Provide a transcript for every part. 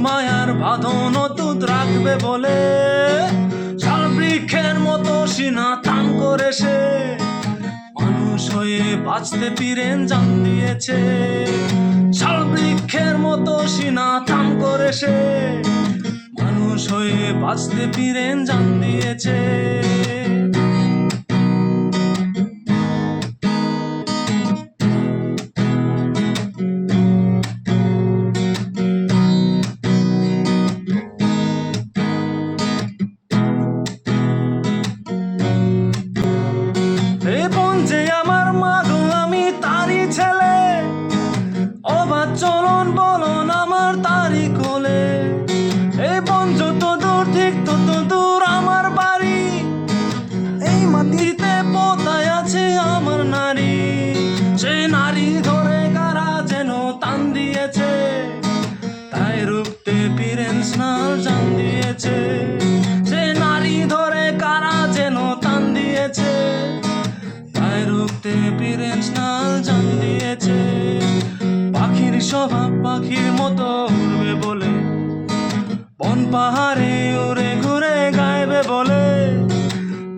মায়ার বাঁধন অটুট রাখবে বলে শাল বৃক্ষের মতো সিনা টান করে সে মানুষ হয়ে বাঁচতে পিরেন জান দিয়েছে। শাল বৃক্ষের মতো সিনা টান করে সে মানুষ হয়ে বাঁচতে পিরেন জান দিয়েছে। চলন বলন আমার তারি কোলে, এই বন যত দূর ঠিক তত দূর আমার বাড়ি, এই মাটিতে পোতায় আছে আমার নারী। সেই নারী ধরে কারা যেন টান দিয়েছে, তাই রুখতে পিরেন স্নাল জান দিয়েছে। সেই নারী ধরে কারা যেন টান দিয়েছে, তাই রুখতে পিরেন স্নাল জান দিয়েছে। পাখির স্বভাব পাখির মতো উড়বে বলে বন পাহাড়ে উড়ে ঘুরে গাইবে বলে,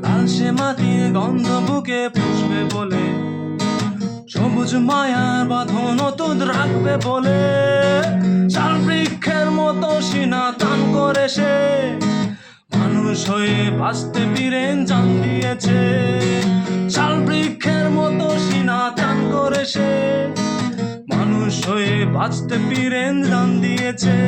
লালসে মাটির গন্ধ বুকে পুষবে বলে সবুজ মায়ার বাঁধন অটুট রাখবে বলে শাল বৃক্ষের মতো সিনা টান করে সে মানুষ হয়ে বাঁচতে পিরেন জান দিয়েছে। শাল বৃক্ষের মতো সিনা টান করে সে মানুষ হয়ে বাঁচতে পিরেন জান দিয়েছে।